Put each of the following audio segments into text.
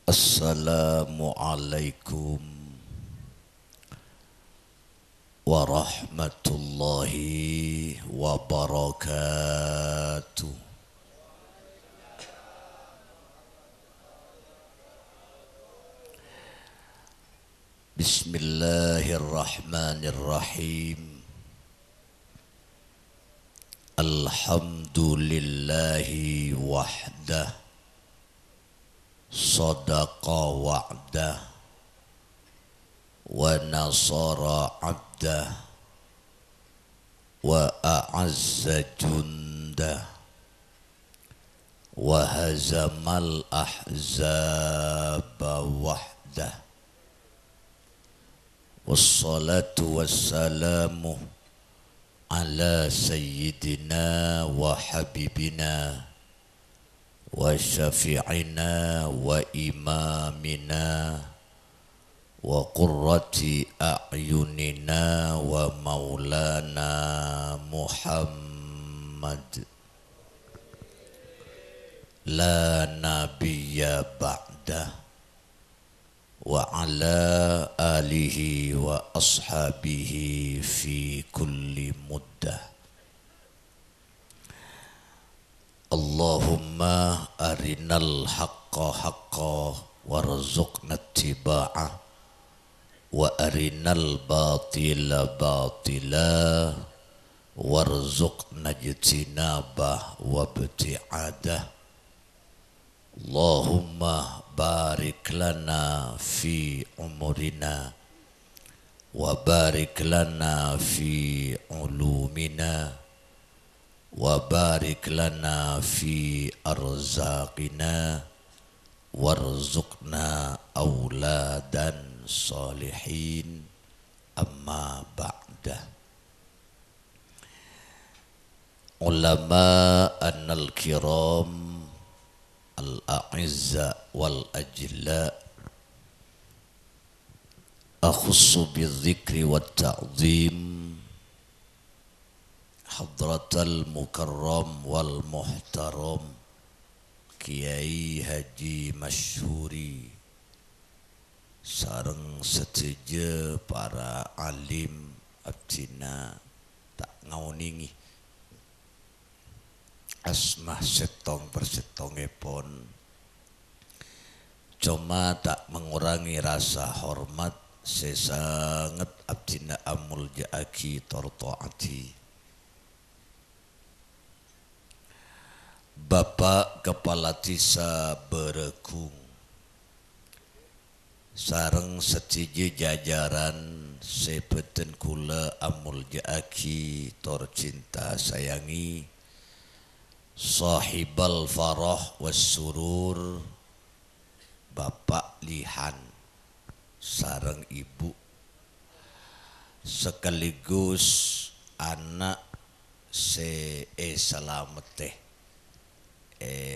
Assalamualaikum warahmatullahi wabarakatuh. Bismillahirrahmanirrahim. Alhamdulillahi wahdah, sadaqa wa'dah, wa nasara abdah, wa a'azza jundah, wa hazamal ahzaba wahdah. Wassalatu wassalamu ala sayyidina wa habibina wa syafi'ina wa imamina wa qurrati a'yunina wa maulana Muhammad la nabiyya ba'dah wa ala alihi wa ashabihi fi kulli muddah. Allahumma arinal haqqa haqqa warzuqna ittiba'ah wa arinal batila batila warzuqna ijtinabah wa ibti'adah. Allahumma barik lana fi umurina wa barik lana fi ulumina wa barik lana fi arzaqina warzuqna auladan salihin. Amma ba'dah. Ulama annal kiram al-a'izza wal ajla, akhussu bidzikri wat ta'zim hadratal mukarram wal muhtaram Kiai Haji Masyhuri sareng seteje para alim abdina tak ngauningi asmah setong persetongepon, cuma tak mengurangi rasa hormat sesangat abdina amul ja'aki torto'ati. Bapak Kepala Desa Berekung sareng setiji jajaran sepeten kula amul ja'aki tor cinta sayangi, sahibal farah was surur, Bapak Lihan sareng ibu sekaligus anak se salamete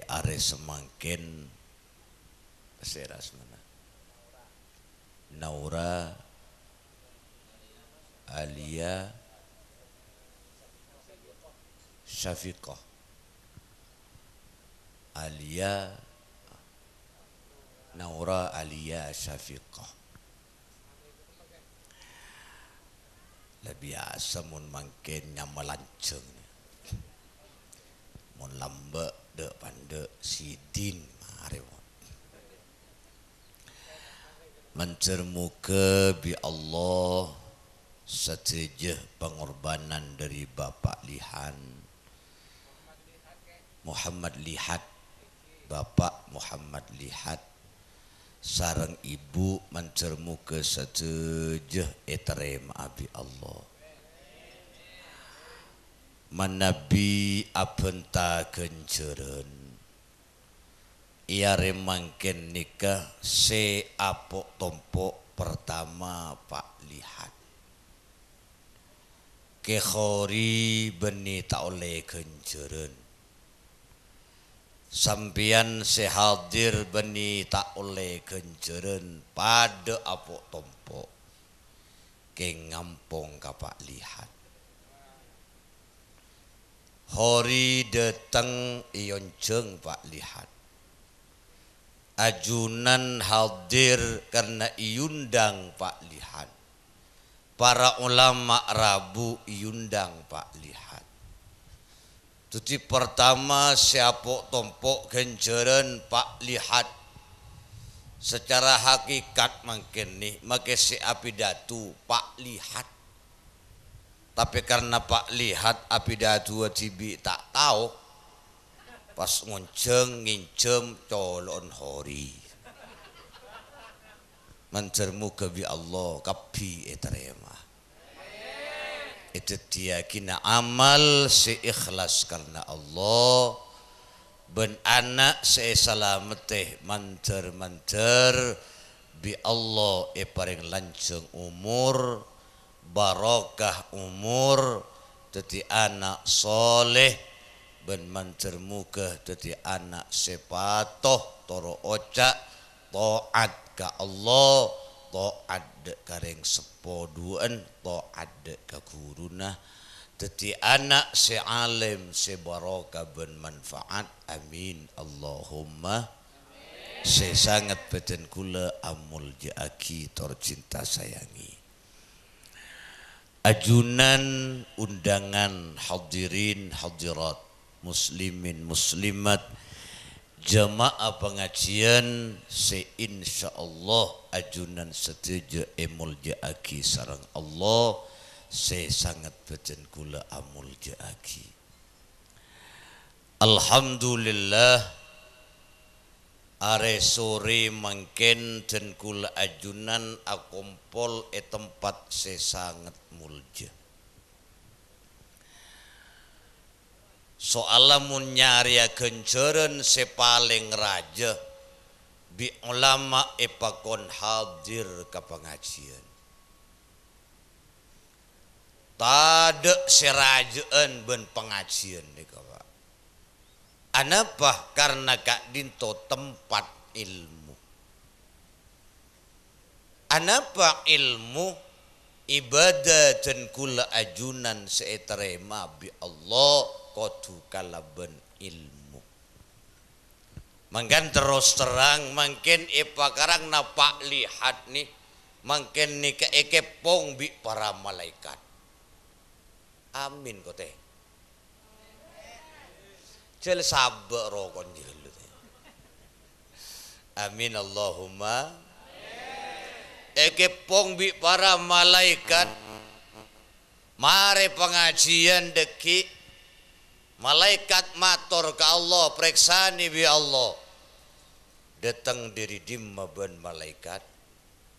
are semangkin seras mana Naura Alia Syafiqah Alia Naura Alia Syafiqah. Lah biasa mun mangken nyamalanceng mun lambe de pande sidin mare mencermuka bi Allah seteje pengorbanan dari Bapak Lihan Muhammad Lihat, Bapak Muhammad Lihat sareng ibu mencermuka seteje eterem abi Allah manabi apenta kenceren ia remangken nikah se apok tompok pertama Pak Lihat kekhori beni tak oleh kenceren sampian sehadir beni tak oleh kenceren pada apok tompok ke ngampong ka Pak Lihat. Hori datang ionceng Pak Lihat ajunan hadir karena iundang Pak Lihat. Para ulama Rabu iundang Pak Lihat. Tuti pertama siapok tompok genjeren Pak Lihat. Secara hakikat mungkin nih make si apidatu Pak Lihat. Tapi karena Pak Lihat apidatu tibi tak tahu. Pas ngonceng ngincem colon hori mancermu kebi Allah kapi etarema itu dia kina amal seikhlas karena Allah ben anak selamat mancer bi Allah paring lanceng umur barokah umur teti anak soleh ben mancer muka teti anak sepatoh toro oca taat ka Allah taat kareng sepoduan taat ka guruna teti anak se alim se barokah ben manfaat amin Allahumma se sangat beten kula amul jaaki tor cinta sayangi ajunan undangan hadirin hadirat muslimin muslimat jamaah pengajian se insyaallah ajunan setuju emul jaaki sareng Allah se sangat beten kula amul jaaki alhamdulillah are sore mangken den kula ajunan akompol tempat se sangat mulja soalamun nyari kenceren sepaling raja bi ulama epakon hadir ke pengajian tade serajaan ben pengajian deka Pak anapa karena kak dinto tempat ilmu anapa ilmu ibadah dan kula ajunan seeterema bi Allah kodu kalaben ilmu mangkan terus terang mungkin ipakarang na Pak Lihat nih mungkin nih keekepong bi para malaikat amin kote cel sabar rokon jelu amin Allahumma ekepong bi para malaikat mare pengajian deki malaikat matur ke Allah preksani bi Allah datang dari dimma ben malaikat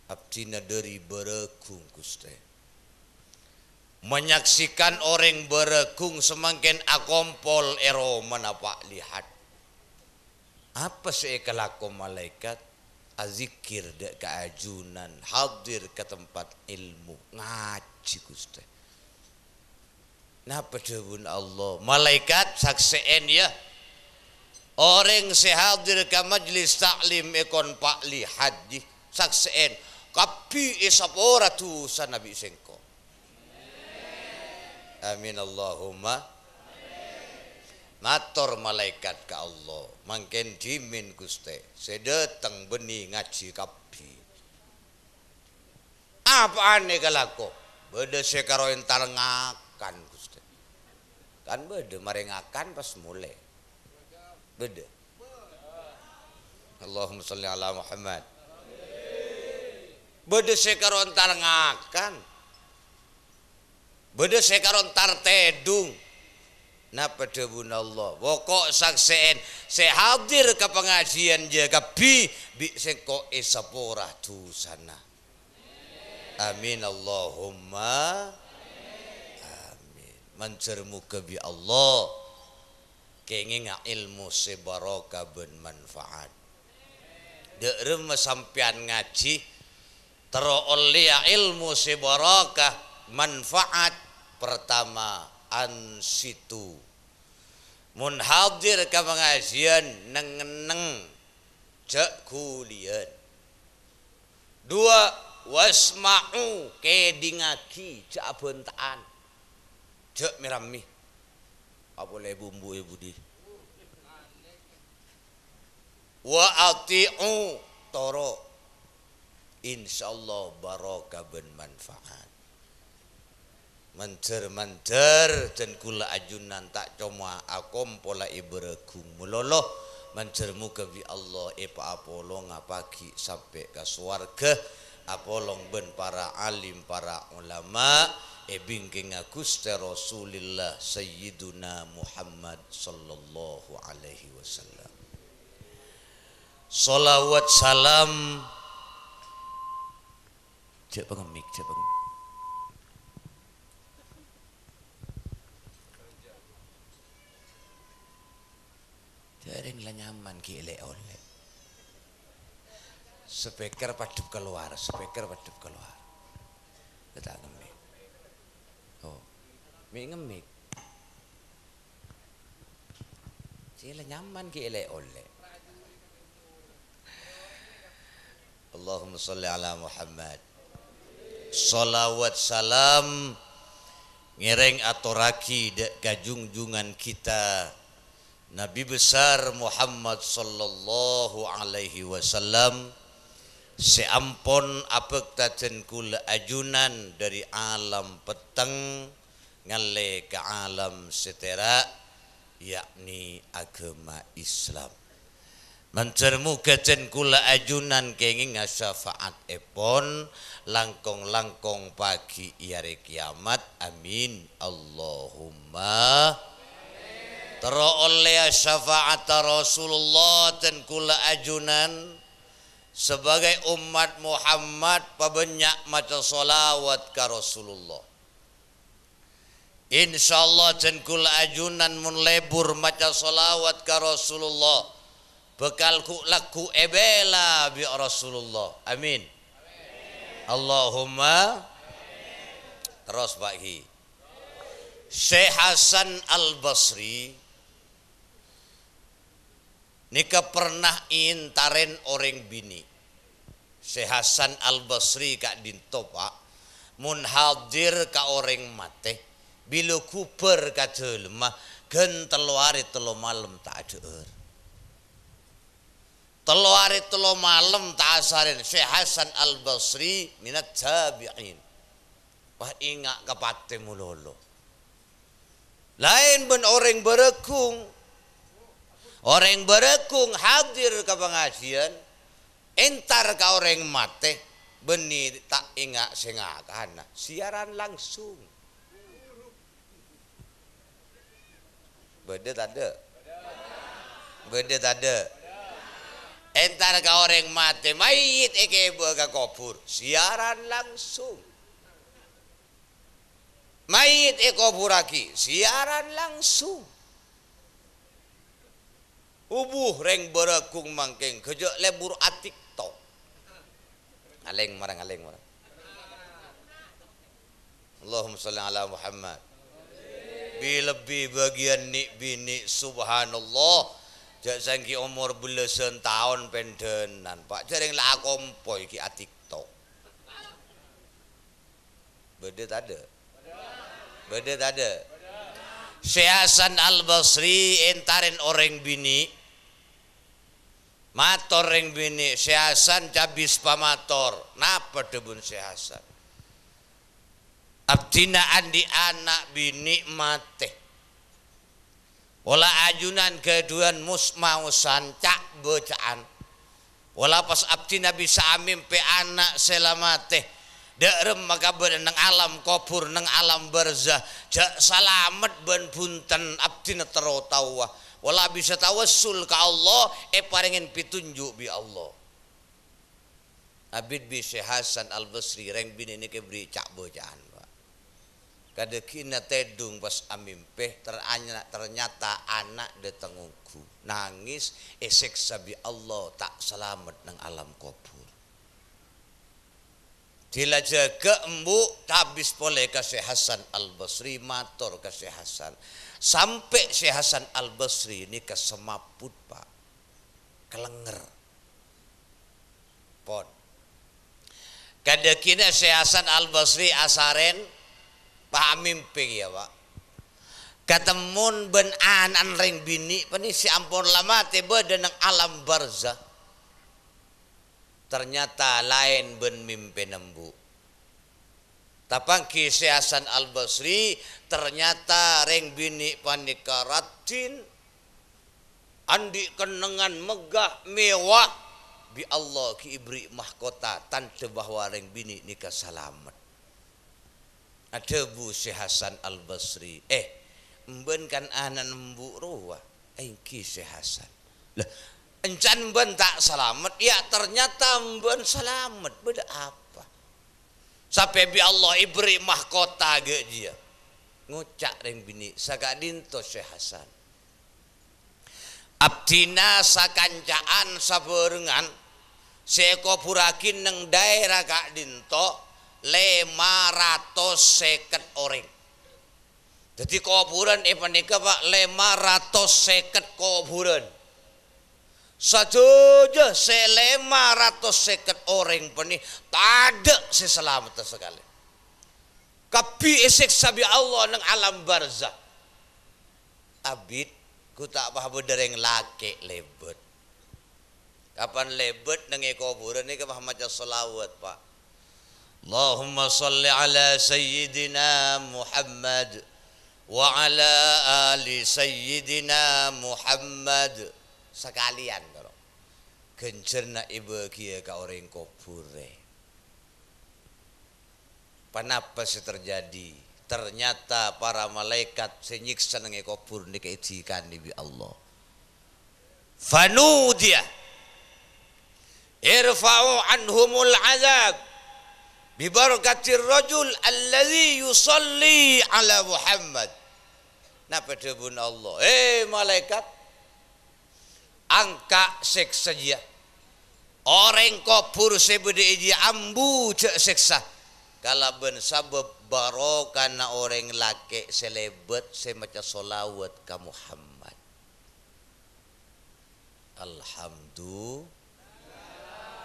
abdina dari berekung Gusti menyaksikan orang berekung semakin akompol ero mana Pak Lihat apa sih kelaku malaikat azikir dek keajunan hadir ke tempat ilmu ngaji Gusti napa dewun Allah malaikat sakseen ya orang sehadir ke majlis taklim ekon Pak Lihat di sakseen kapi isapora tu sanabi sengko amin Allahumma matur malaikat ke Allah mangken dimin Gusti sedeteng beni ngaji kapi apa aneh kalako beda sekaro entar ngakan kan beda marengakan pas mulai beda Allahumma sholli ala Muhammad beda sekaron tar ngakan beda sekaron tar tedung napa debun Allah pokok sakseen saya hadir ke pengajian jaga bi seko esapora tu sana amin Allahumma mancermu kebi Allah kenging ilmu sebarokah ben manfaat derem sampean ngaji teroleh ilmu sebarokah manfaat pertama ansitu mun hadir ke pengajian neng cek kulian dua wasma'u kedingaki cak bentaan cek mirami apa boleh bumbu ibu di wa ati'u toro insyaallah barokah ben manfaat mencer dan kula ajunan tak cuma akom pola iberegung muloloh mencermu ke bi Allah pa apolong pagi sampai ke swarga apolong ben para alim para ulama bingking Gusti Rasulillah Sayyiduna Muhammad sallallahu alaihi wasallam. Salawat salam cek pengemik jaring lah nyaman gile oleh speaker padup keluar kita ngemik oh mi ngemik gile nyaman gile oleh Allahumma sholli ala Muhammad. Salawat salam ngereng aturaki kajungjungan kita Nabi besar Muhammad sallallahu alaihi wasallam seampun apek tajen kula ajunan dari alam peteng ngale ke alam setera yakni agama Islam. Mencermu kajen kula ajunan kenging syafaat epon langkong pagi hari kiamat amin Allahumma tero oleh syafaat Rasulullah dan kula ajunan sebagai umat Muhammad pabanyak maca solawat ka Rasulullah insyaallah dan kula ajunan mun lebur maca solawat ka Rasulullah bekal ku laku ebela bi Rasulullah amin Allahumma terus bagi Syekh Hasan Al-Basri nika pernah intaren orang bini Syekh Hasan Al-Basri kak dinto pak mun hadir ka orang mate bila kuper ka jelema gen telu hari telu malam tak ada telu hari telu malam tak asarin Syekh Hasan Al-Basri minat tabi'in wah ingat kapate mulolo lain ben orang berekung hadir ke pengajian entar ke orang mate beni tak ingat sengakana siaran langsung beda tak ada entar ke orang mate mayit eke ke kubur siaran langsung mayit kubur lagi siaran langsung ubuh reng berekung mangkeng kejak lebur atik tok aleng marang Allahumma sholli ala Muhammad lebih bagian nik bini subhanallah jak sangki umur belasan tahun pendenan pak jaring lah kompoi ki atik tok beda tak ada Syekh Hasan Al-Basri entarin orang bini mator ring bini Syekh Hasan cabis pamator napa debun Syekh Hasan abdina andi anak bini mate wala ajunan keduan musmausan cak bocaan wala pas abdina bisa mimpi anak selamate derem maka nang alam kubur nang alam barzah jak salamet ben punten abdina terotawa wala bisa tawassul ka Allah paringin pitunjuk bi Allah abid bi Syekh Hasan Al-Basri reng bini niki beri cak bocaan pak kadekina tedung pas amimpe ternyata anak detengungku nangis siksa bi Allah tak selamat nang alam kubur Dila jaga embuk habis boleh ke Syekh Hasan Al-Basri matur ke Syekh Hasan sampai Syekh Hasan Al-Basri ini ke semaput pak kelenger pon kadekina Syekh Hasan Al-Basri asaren paham mimpi ya pak Katemun ben anan ring bini pani si ampun lama tiba denang alam barzah. Ternyata lain ben mimpi nembu. Tapang Kisah Hasan Al Basri ternyata ring bini panikaratin andi kenengan megah mewah bi Allah ki ibri mahkota tante bahwa ring bini nikah salamet. Ada bu si Hasan Al Basri emben kan anan embu ruwa Kisah Hasan lah encan ben tak selamat ya ternyata ben selamat beda apa sampai bi Allah ibri mahkota ge dia ngucak ring bini sagak dinto Syekh Hasan abdina sakancaan saberengan seko purakin neng daerah kak dinto 550 orang. Jadi kuburan panika Pak 550 kuburan. Saja se 550 orang pani ada si selamat sekali. Kapi esek sabi Allah nang alam barzah. Abid ku tak paham dereng laki lebet. Kapan lebet nang kuburan ni kemah maca selawat Pak. Allahumma salli ala sayyidina Muhammad wa ala ali sayyidina Muhammad sekalian kalau gencerna ibu kia ka orang kubure. Kenapa sih terjadi? Ternyata para malaikat senyiksa nang kubur dikaijikan bi Allah. Fanudiya irfa'u anhumul azab bibarakatir rajul alladzi yusalli ala Muhammad. Napa debun Allah? Malaikat angka seksa dia. Orang kubur sebede dia ambu cek seksa. Kalau ben sabab barokana orang laki selebet semaca solawat ka Muhammad.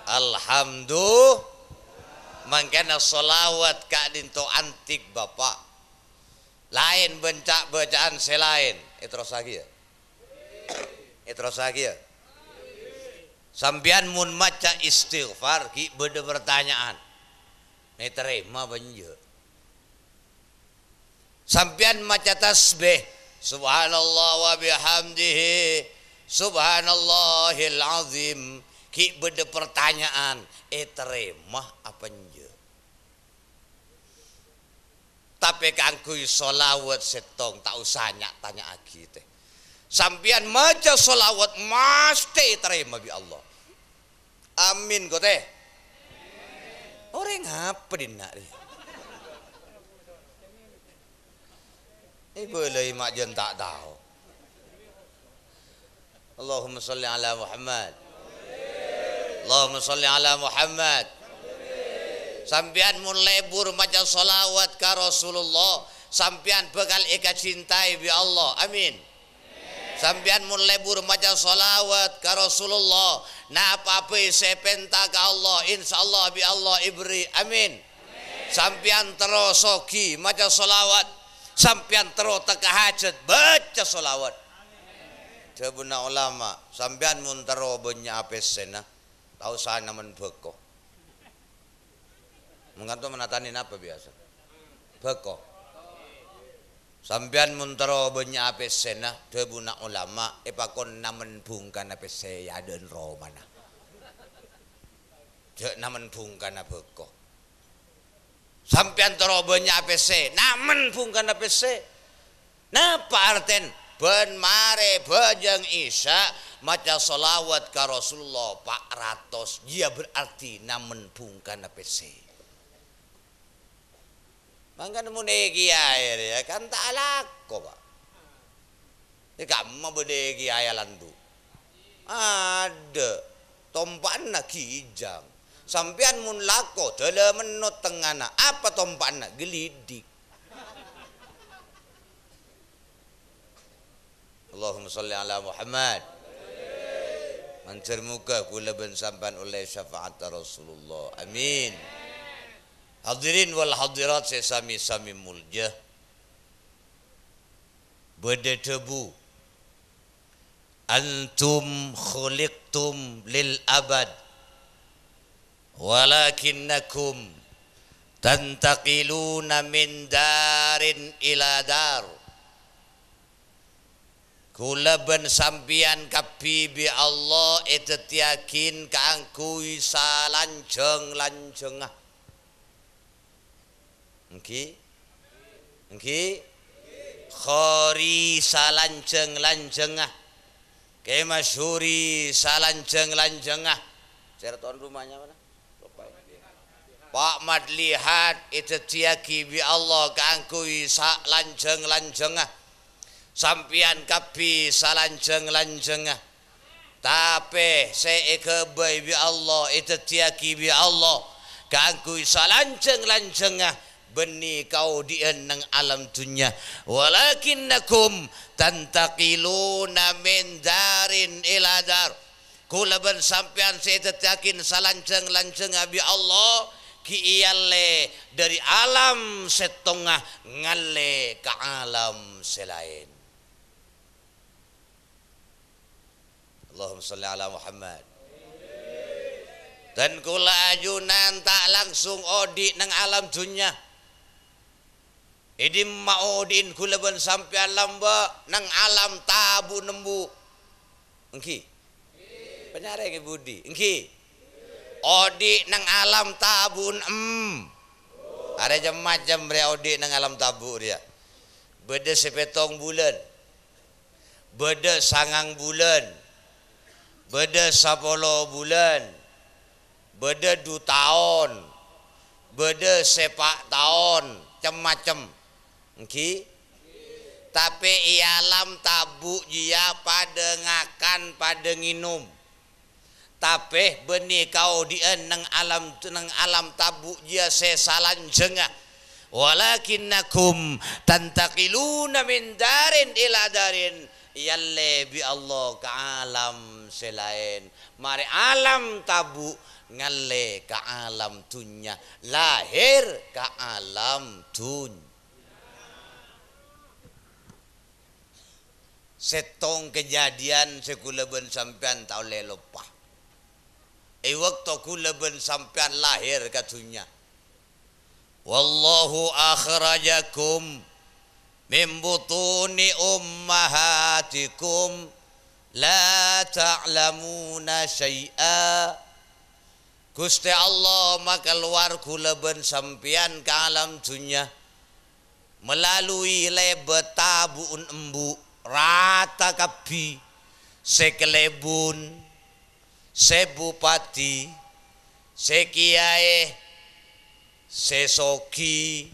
Alhamdulillah. Mangkana solawat ka dinto antik Bapak. Lain bencak bacaan selain. Terus lagi ya. Terus lagi ya. Sampian mun maca istighfar ki beda pertanyaan. Ini terima banjir. Sampian maca tasbih subhanallah wa bihamdihi subhanallahil azim ki beda pertanyaan. Terima apa nje? Tapi kangkui solawat setong tak usah tanya lagi teh. Sampian maca solawat mesti terima bi Allah. Amin kok teh. Orang apa dinak ni? Boleh mak jen tak tahu. Allahumma salli ala Muhammad. Allahumma salli ala Muhammad. Sampian mun lebur maca solawat ka Rasulullah, sampian bakal eka cintai bi Allah. Amin. Sampian mun lebur maca solawat ka Rasulullah, na apa-apa sepenta ka Allah, insyaallah bi Allah ibri. Amin. Sampian terus soki maca solawat, sampian terus teka hajat baca solawat. Jabuna ulama, sampian mun terus benya apesena, tahu sana men beko. Mengantuk menatani apa biasa? Beko. Sampian muntero benya ape sena debuna ulama epakon namen bungkan ape saya dan romana. Jek namen bungkan ape beko. Sampian tero benya ape se namen bungkan ape se. Napa arten ben mare bajang isya maca solawat ka Rasulullah Pak Ratos dia berarti namen bungkan ape se. Mangkan munegi air ya kan tak alako Pak. Ini kamu bodegi ayalandu. Ada tompan nak kijang. Sampian mun lako dalam menut tengana. Apa tompan nak gelidik. Allahumma salli ala Muhammad. Mancar muka kula ben sampan oleh syafaat Rasulullah. Amin. Hadirin wal hadirat sesami-sami mulja. beda tebu. Antum khuliqtum lil abad walakinnakum tantaqiluna min darin ila dar. Kula ben sampian kapi bi Allah etet yakin kaangkui salanjeng-lanjengah. Engki khori salanjeng-lanjengah. Ke masyhuri salanjeng-lanjengah. Certon rumahnya mana? Pak Madlihat etet yaki bi Allah kaangkui salanjeng-lanjengah. Sampian kapi salanjeng-lanjengah. Tapi saya kebai bi Allah itu tiaki bi Allah kaangkui salanjeng-lanjengah beni kau dienang alam dunia. Walakinnakum tantaqiluna min darin ila dar. Kula ben sampian saya tetakin salanjeng-lanjengah bi Allah ki iyalle dari alam setengah ngalle ke alam selain. Allahumma salli ala Muhammad. Dan kula ajunan tak langsung odi nang alam dunia. Idim maudin kula ben sampean lamba nang alam tabu nembu. Engki. Penyare ke budi. Engki. Odi nang alam tabun Ada macam bre odi nang alam tabu dia. Beda sepetong bulan. Beda sangang bulan. Beda 10 bulan, beda 2 tahun, beda sepak tahun, macam-macam. Okay? Tapi ialam tabu dia pada ngakan, pada nginum. Tapi benih kau dia nang alam tabu dia sesalanjengah. Walakinnakum tantaqiluna min darin ila darin. Yalle bi Allah ke alam selain. Mari alam tabu ngalle ke alam dunya. Lahir ke alam dunya. Setong kejadian sekula ben sampean tau le lupa. Waktu kula ben sampean lahir ke dunya. Wallahu akhrajakum min butuni ummahatikum la ta'lamuna syai'a. Gusti Allah maka luar kula ben sampian ke alam dunya melalui lebet tabun embu rata kapi sekelebun sebupati sekiai sesoki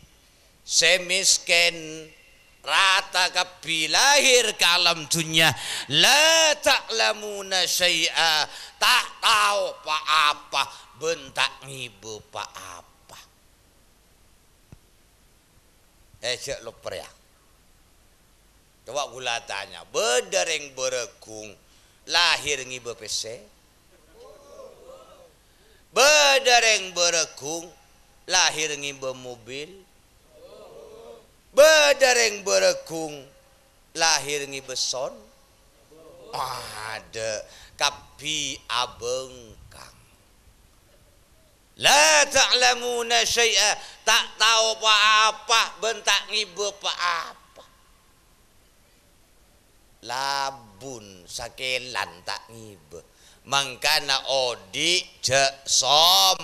semisken rata kapi lahir ke alam dunia. La ta'lamuna syai'a, tak tahu apa-apa, bentak ngibu apa-apa. Cek lupa ya. Coba gula tanya, bedereng berekung lahir ngibu PC. Bedereng berekung lahir ngibu mobil. Bedereng berekung lahir ngibeson. Ada kapi abengkang. La ta'lamuna syai'a, tak tahu apa-apa, bentak ngibe apa-apa. Labun sakelan tak ngibe. Mangkana odi je som.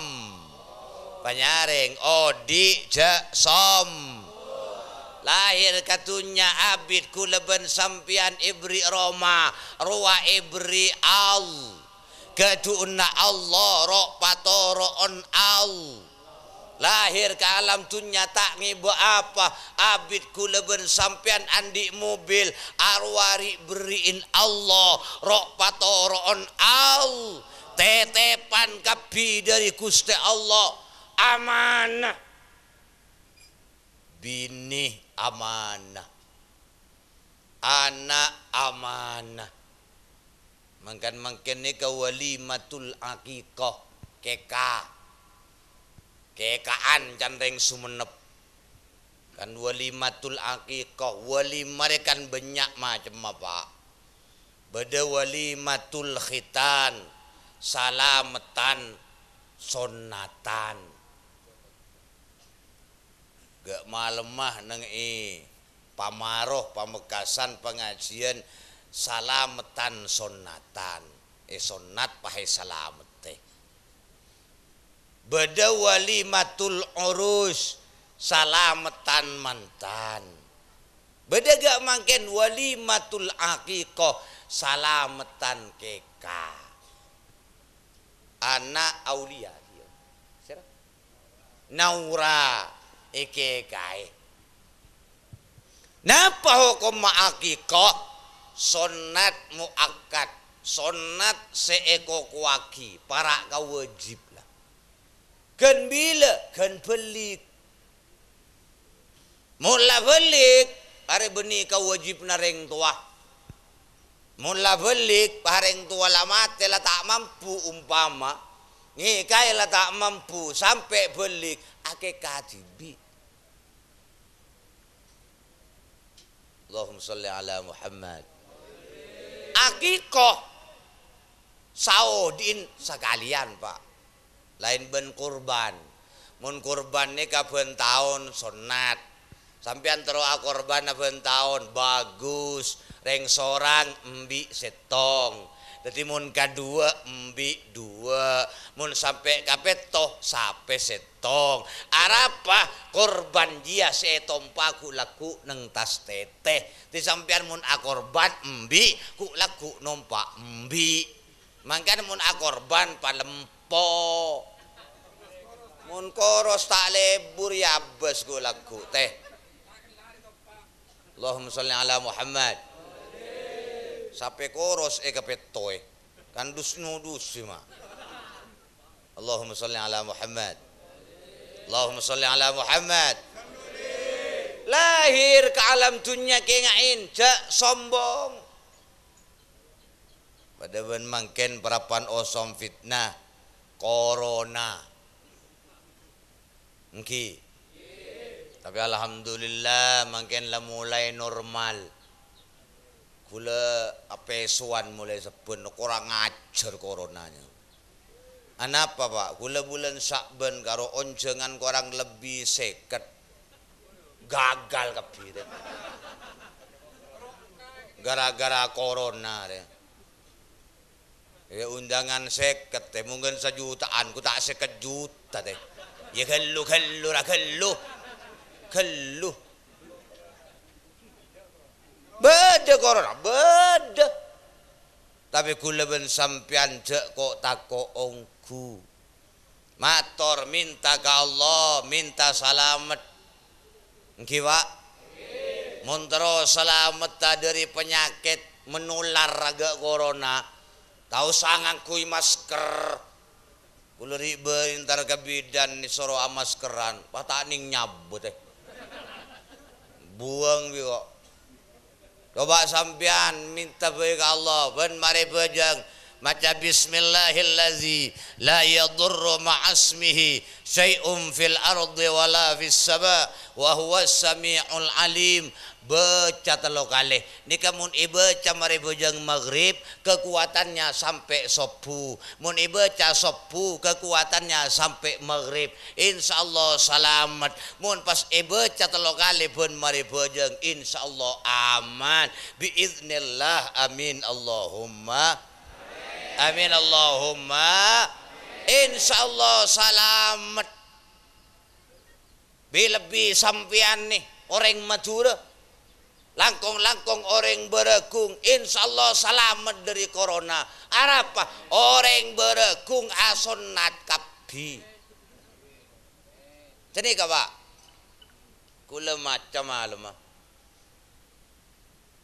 Panyaring odi je som. Lahir katunya abid kula ben sampian ibri Roma ruwa ibri al ketuuna Allah rok patoro on al. Lahir ke alam dunya tak ngibu apa abid kula ben sampian andi mobil arwari beriin Allah rok patoro on al. Tetepan kapi dari Gusti Allah amanah. Bini amanah, anak amanah. Mangkan ni walimatul aqiqah kekaan candeng sumenep. kan walimatul aqiqah walimah kan banyak macam apa. Beda walimatul khitan salamatan sunatan. Gak malemah neng pamaroh pamekasan pengajian salamatan sunatan. Sunat pahe salamet teh. Beda walimatul urus salamatan mantan. Beda gak mangken walimatul aqiqah salamatan keka. Anak aulia dia. Sira? Naura ikekai. Napa hukum aqiqah? Sunat muakkad. Sunat seeko kuaki. Para kau wajib lah. Kan bila? Kan belik. Mula belik. Hari benih kau wajib nareng tua. Mula belik. Pareng tua lama telah tak mampu umpama. Ngikai lah tak mampu. Sampai belik. Ake katibi. Allahumma salli ala Muhammad. Aqiqah. Saudin sekalian pak. Lain ben kurban. Mun kurban ni kapan tahun sunat. Sampai antara korban ben tahun bagus. Reng sorang embi setong. Jadi mun kadua embi dua. Mun sampai kapet toh sampai setong. Arapa korban dia setompa ku laku neng tas teteh. Di sampean mun akorban embi ku laku nompa embi. Mangkana mun akorban palempo. Mun koros tak lebur ya bes ku laku teh. Allahumma sholli ala Muhammad. Sampai koros kapetoy. Kan dus mah. Allahumma sholli ala Muhammad. Allahumma sholli ala Muhammad. Lahir ke alam dunia kengain cak sombong. Pada ben mangken perapan osom fitnah corona. Engki. Tapi alhamdulillah mangken lah mulai normal. Kula apesuan mulai sepun kurang ajar coronanya. Anapa pak? Kula bulan Syakban karo oncengan kurang lebih seket. Gagal kapire. Gara-gara corona deh. Ya undangan seket teh mungkin sejutaan ku tak seket juta teh. Ya kellu beda corona beda. Tapi kula ben sampean cek kok tako ongku. Mator minta ke Allah, minta selamat. Engki Pak? Montero selamat dari penyakit menular agak corona. Tahu sangat kui masker. Kula ribe intar ke bidan ni soro maskeran. Patak ning nyabut teh. Buang kok. Coba sampean minta baik Allah ben mari bejang maca bismillahillazi la yadurru ma'asmihi syai'un fil ardi wala fis sama wa huwas samiul alim. Baca telo kalih nika mun ibaca mari bejang maghrib kekuatannya sampai sopu. Mun ibaca sopu kekuatannya sampai maghrib. Insyaallah selamat. Mun pas ibaca telo kalih pun mari bejang insyaallah aman biiznillah. Amin Allahumma amin Allahumma. Insyaallah selamat. Lebih sampean nih orang Madura langkong-langkong orang berekung insyaallah selamat dari corona. Arapa orang berekung asonat kapi. Jadi Pak kula macam malum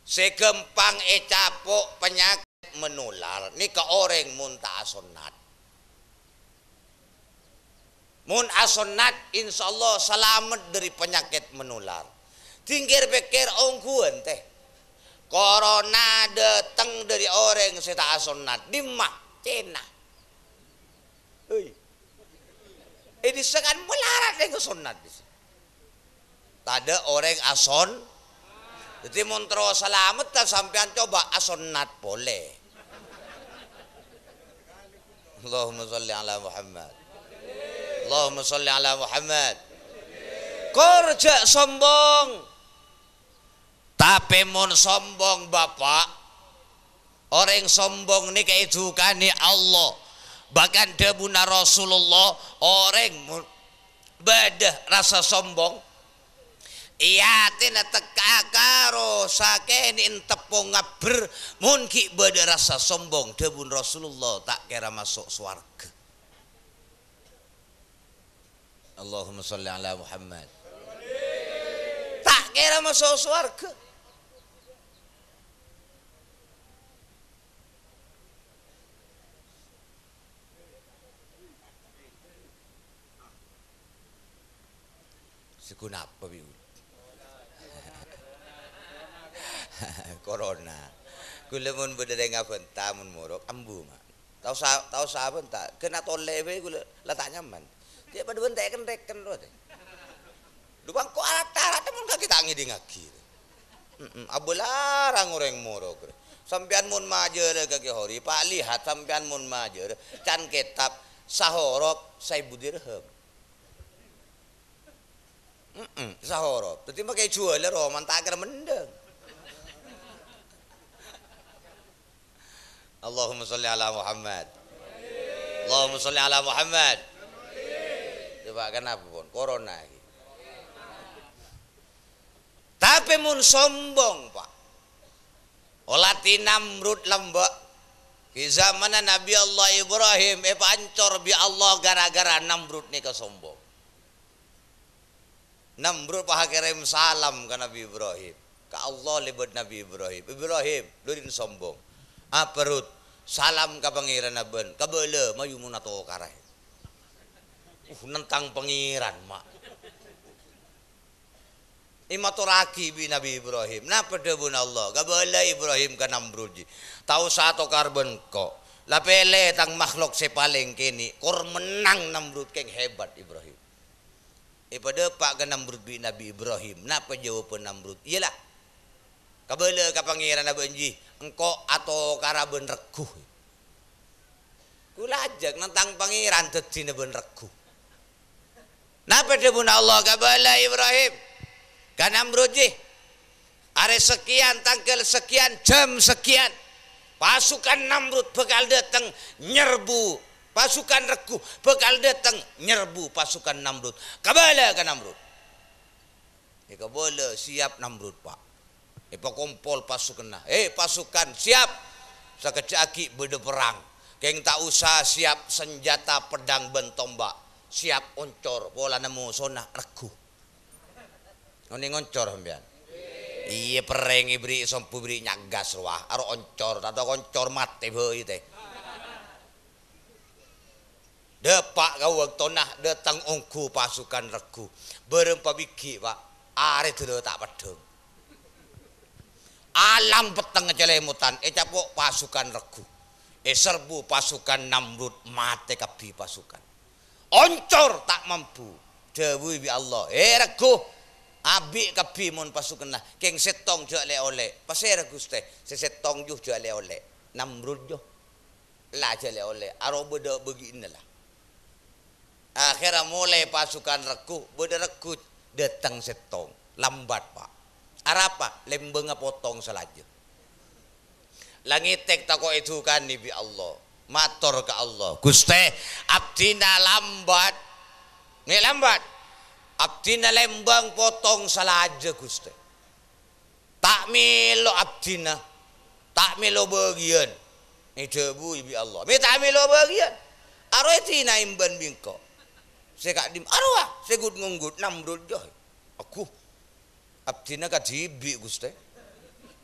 sekempang capok penyakit menular ni ke orang muntah asonat. Mun asonat insyaallah selamat dari penyakit menular. Tingkir pikir ongkuan teh. Corona datang dari orang seta asonat di mah Cina. Ini sekan melarat dengan sunat. Tade orang ason. Jadi montro selamat tak sampean coba asonat boleh. Allahumma sholli ala Muhammad. Allahumma sholli ala Muhammad. Korja sombong. Tapi mun sombong bapak, orang sombong ni keidukani Allah. Bahkan debuna Rasulullah orang badah rasa sombong. Iya tina teka karo sakenin tepung ngaber mun ki badah rasa sombong debun Rasulullah tak kira masuk swarga. Allahumma sholli ala Muhammad. Tak kira masuk swarga. Kenapa biu? Corona. Kula mun bedere ngabenta mun muruk ambu mak. Tahu saben tak kena tole we kula la tak nyaman. Dia pada bentek reken lo teh. Dubang ko alat-alat mun ka kita ngidi ngaki. Abularang orang muruk. Sampean mun majer kaki hori Pak lihat sampean mun majer can kitab sahorop Saibu dirham. Sahorop. Tapi pakai jual roman tak kira mendeng. Allahumma sholli ala Muhammad. Allahumma sholli ala Muhammad. Coba kenapa pun corona ini. Tapi mun sombong pak. Olati Namrud lembak. Di zaman Nabi Allah Ibrahim pancor bi Allah gara-gara Namrud ni kesombong. Namrud pahakirim salam ke Nabi Ibrahim. Ke Allah lebet Nabi Ibrahim. Ibrahim, lurin sombong. Perut, salam ke pangeran aben. Kabele, mayu munato karai. Nentang pangeran, mak. Imaturaki bi Nabi Ibrahim. Napa debun Allah? Kabele Ibrahim ke Namrud. Tahu satu karbon kok. Lapele tang makhluk sepaling kini. Kor menang Namrud keng hebat Ibrahim. Pada pak ke Namrud bi Nabi Ibrahim. Napa jawapan Namrud? Iyalah. Kabele ka pangeran abenji. Engkau atau karaben reguh. Kula ajak nentang pangeran dadi ben reguh. Napa debun Allah kabele Ibrahim? Ka Namrud ji. Are sekian tanggal sekian jam sekian. Pasukan Namrud bakal datang nyerbu. Pasukan Regu bakal datang nyerbu pasukan Namrud. Kabala ke Namrud. Kabala siap Namrud pak. Kumpul pasukan. Pasukan siap. Sakejaki beda perang. Keng tak usah siap senjata pedang bentombak. Siap oncor. Pola nemu sonah Regu. Ini ngoncor sampean. Iya pereng ibri sompu beri nyagas wah. Aro oncor. Atau oncor mate boy teh. Depak kau tonah datang ongku pasukan Regu berempat biki pak are dulu tak pedeng alam peteng celemutan capok pasukan Regu serbu pasukan Namrud mate kabi pasukan oncor tak mampu dewi bi Allah Regu abi kabi mon pasukan nah keng setong jo oleh pasir Guste sesetong jo oleh Namrud jo lah jale oleh aro beda begini lah. Akhirnya mulai pasukan Regu, beda Regu datang setong, lambat pak. Arapa lembeng potong selaju. Langitek tako itu kan nibi Allah, mator ke Allah. Guste, abdina lambat, nggak lambat. Abdina lembang potong selaju Guste. Tak milo abdina, tak milo bagian. Ini debu ibi Allah. Minta milo bagian. Aroetina imban bingko. Saya kak dim arwah saya gud ngunggut Namrud joy aku abdina kadibi Guste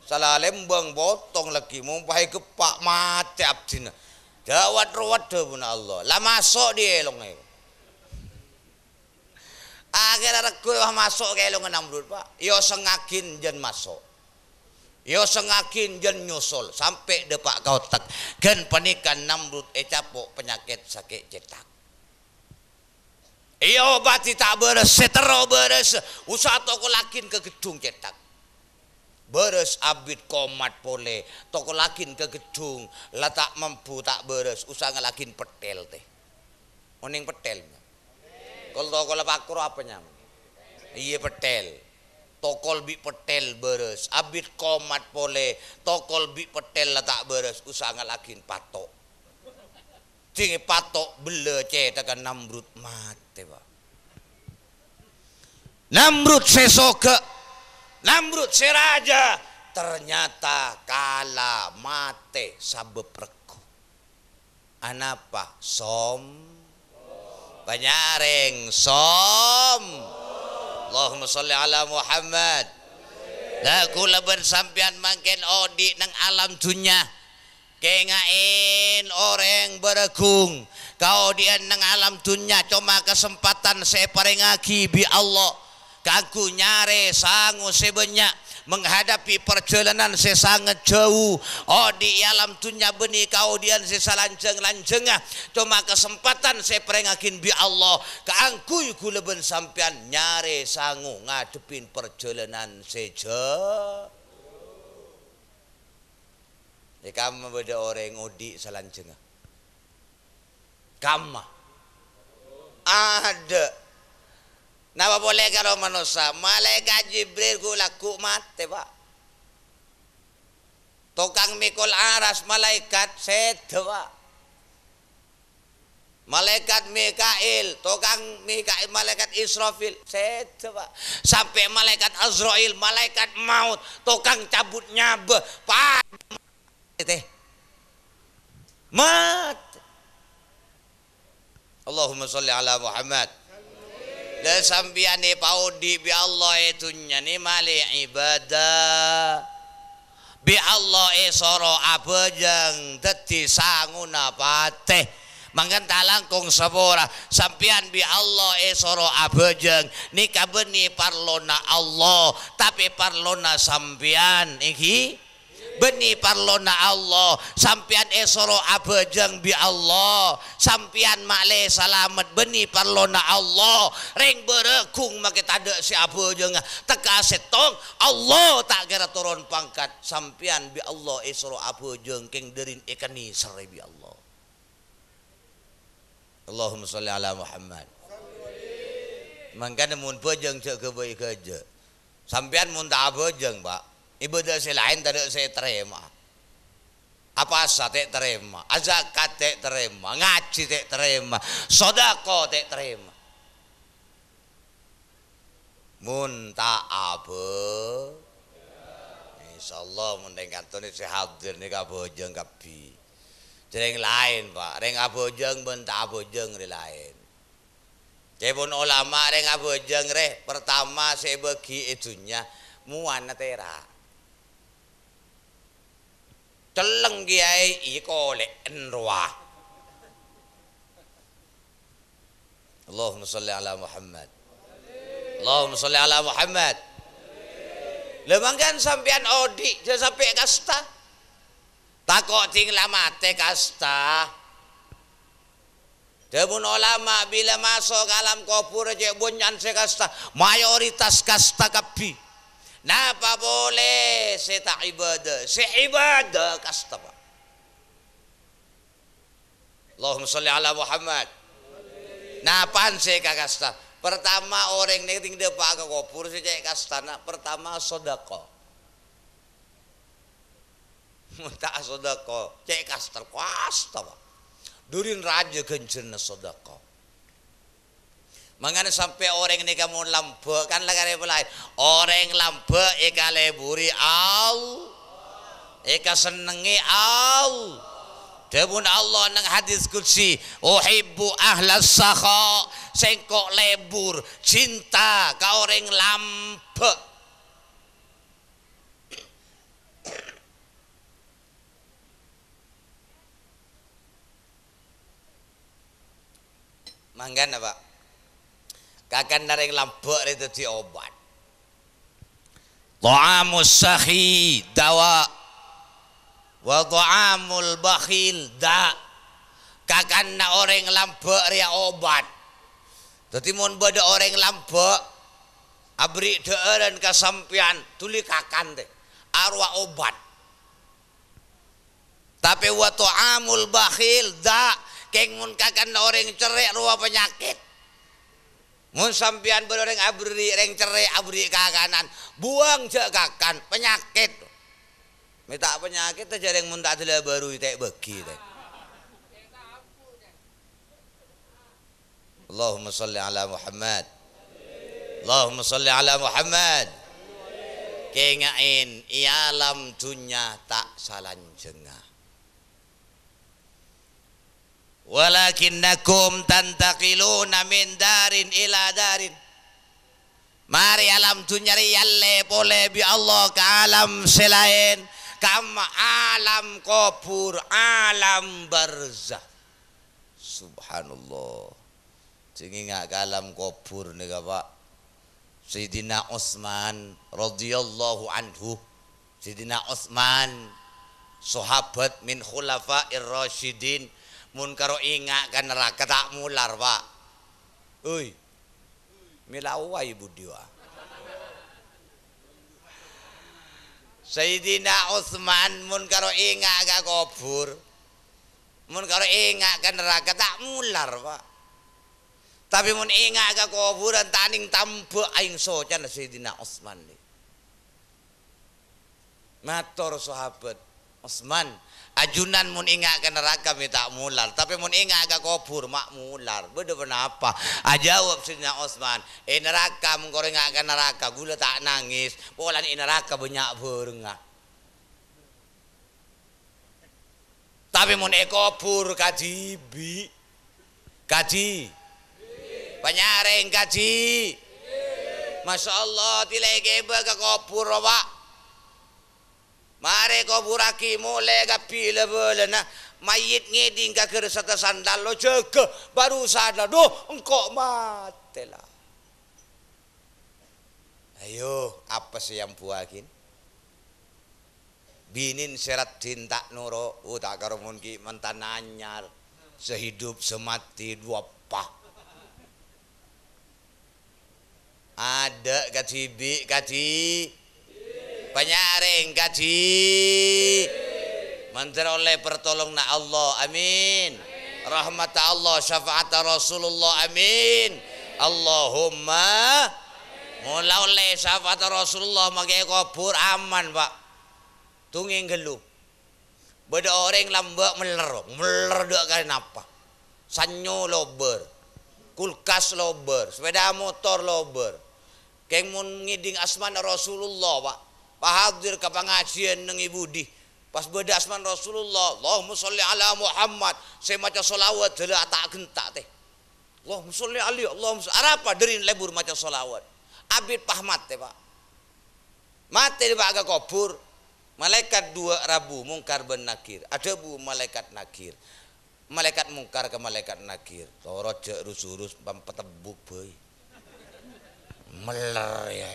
salah lembang potong lagi mau pakai kepak mati abdina dawat rawat debun Allah lah masuk dia elong akhirnya Regu masuk ke elong Namrud pak yo sengakin jen masuk yo sengakin jen nyusul sampai depak kau tak gen panikan Namrud capok penyakit sakit cetak. Iya obati tak beres, setero beres, usah toko lakin ke gedung cetak. Beres abit komat pole, toko lakin ke gedung, lah tak mampu tak beres, usah ngelakin petel teh. Oning petel. Kalau toko lapakur apa nyam? Iya petel. Tokol bi petel beres, abit komat pole, tokol bi petel lah tak beres, usah ngelakin patok. Tinggi patok bele cetakan Namrud mate pak. Namrud sesoke, Namrud seraja ternyata kalah mate sabep regu. Anapa banyareng Allahumma sholli ala Muhammad. Lah kula bersampian mangken odi nang alam dunya. Kengain orang beregung kau dia nang alam dunya cuma kesempatan saya parengaki bi Allah kaku nyare sangu sebanyak menghadapi perjalanan saya sangat jauh. Oh di alam dunya benih kau dia saya lanjeng-lanjengah cuma kesempatan saya perengakin bi Allah keangkuy kula ben sampean nyare sangu ngadepin perjalanan seja. Ya kamu beda orang ngodi salanjengah. Kamu ada. Napa boleh kalau manusia malaikat Jibril ku laku mate pak. Tukang mikul aras malaikat sede pak. Malaikat Mikail, tukang Mikail, malaikat Israfil sede pak. Sampai malaikat Azrail, malaikat maut, tukang cabut nyabe pak. Teh mat Allahumma sholli ala Muhammad. Dan sambiane paudi bi Allah itu nyani mali ibadah bi Allah soro abejeng dadi sanguna pateh mangkan talangkung sepora sampian bi Allah soro abejeng nika beni parlona Allah tapi parlona sampian iki beni parlona Allah sampian esoro abejeng bi Allah sampian makle salamet beni parlona Allah ring berekung make tade si abejeng teka setong Allah tak kira turun pangkat sampian bi Allah esoro abejeng keng derin ikani sere bi Allah. Allahumma sholli ala Muhammad. Mangkana mun bejeng cek kebaik kerja sampian mun tak abejeng pak ibadah saya lain tidak saya terima. Apa asa tak terima, zakat tak terima, ngaji tak terima, sedekah tak terima. Mun tak apa, insyaallah mun dengan tuni saya hadir ni kabojeng kapi. Jadi lain pak, reng abojeng ben tak abojeng lain. Cepun ulama reng abojeng reh pertama saya bagi itunya muana tera. Celeng kiai iko le enwa. Allahumma sholli ala Muhammad. Allahumma sholli ala Muhammad. Lemangkan sampean odi jangan sampai kasta. Takok ting lama te kasta. Demun ulama bila masuk alam kubur je bunyan se kasta mayoritas kasta kapi. Napa boleh saya tak ibadah? Saya ibadah kasta pak. Allahumma sholli ala Muhammad. Napan saya kasta? Pertama orang yang tinggal pak ke kopur saya cek kastana. Pertama sodako. Tak sodako cek kasta pak. Durin raja kencana sodako. Mangane sampai orang ini kamu lambe kan lagare lain orang lambe eka leburi Allah eka senengi Allah debun Allah nang hadis qudsi uhibbu ahlas sakha sengkok lebur cinta ka orang lambe manggan apa kakan nareng lampek itu di obat. Ta'amus sahi dawa wa ta'amul bakhil da. Kakan na orang lampek ria obat. Dadi mun bada orang lambek abri deueureun ka sampean tuli kakan teh arwah obat. Tapi wa ta'amul bakhil da keng mun kakan orang cerai arwah penyakit. Mun sampean bada orang abri reng cerai abri kakanan buang cek kakan penyakit. Minta penyakit teh jareng mun tak tela baru teh begi teh. Allahumma sholli ala Muhammad. Allahumma sholli ala Muhammad. Kengain ialam dunya tak salanjengah. Walakinnakum tantaqiluna min darin ila darin. Mari alam dunya riyalle boleh bi Allah ke alam selain kama alam kubur, alam barzah. Subhanallah. Sing ngak alam kubur nih Pak. Sayyidina Utsman radhiyallahu anhu. Sayyidina Utsman sahabat min khulafa'ir rasyidin. Mun karo ingat kan neraka tak mular Pak. Uy, milawa ibu dia. Sayyidina Utsman mun karo ingat ka kubur, mun karo ingat kan neraka tak mular Pak. Tapi mun ingat ka kuburan taning tambe aing socan Sayyidina Utsman ni. Matur sahabat Utsman, ajunan mun ingat ka neraka minta mular, tapi mun ingat ka kubur mak mular. Beda kenapa? Ajawab Sayyidina Utsman, neraka mun karo ingat ka neraka gula tak nangis, polan neraka banyak berenga. Tapi mun kubur kajibi. Kaji panyareng kaji. Masya Allah tileke ke kubur Pak. Mare kubur aki mulai kapi lebelena mayit ngeding ka keur sata sandal lo jaga baru sadar doh engkau mati lah. Ayo apa sih yang buakin? Binin serat cinta nuro tak karo mun ki mantan anyar sehidup semati dua pak. Ada kaji panyareng kaji mantar oleh pertolong na Allah amin. Rahmat Allah syafaat Rasulullah amin. Allahumma mula oleh syafaat Rasulullah makai kubur aman Pak. Tunging gelup beda orang lambak meler dua kali napa sanyo lober kulkas lober sepeda motor lober. Keng mun ngiding asman Rasulullah Pak. Pak hadir ke pengajian nang ibu di. Pas beda asman Rasulullah, Allahumma sholli ala Muhammad. Saya maca solawat heula tak gentak teh. Allahumma sholli ali, Allahumma arapa derin lebur maca solawat. Abid pahmat teh Pak. Mati di Pak kubur. Malaikat dua Rabu mungkar ben nakir. Ada bu malaikat nakir. Malaikat mungkar ke malaikat nakir. Torot je urus petebuk boy. Meler ya.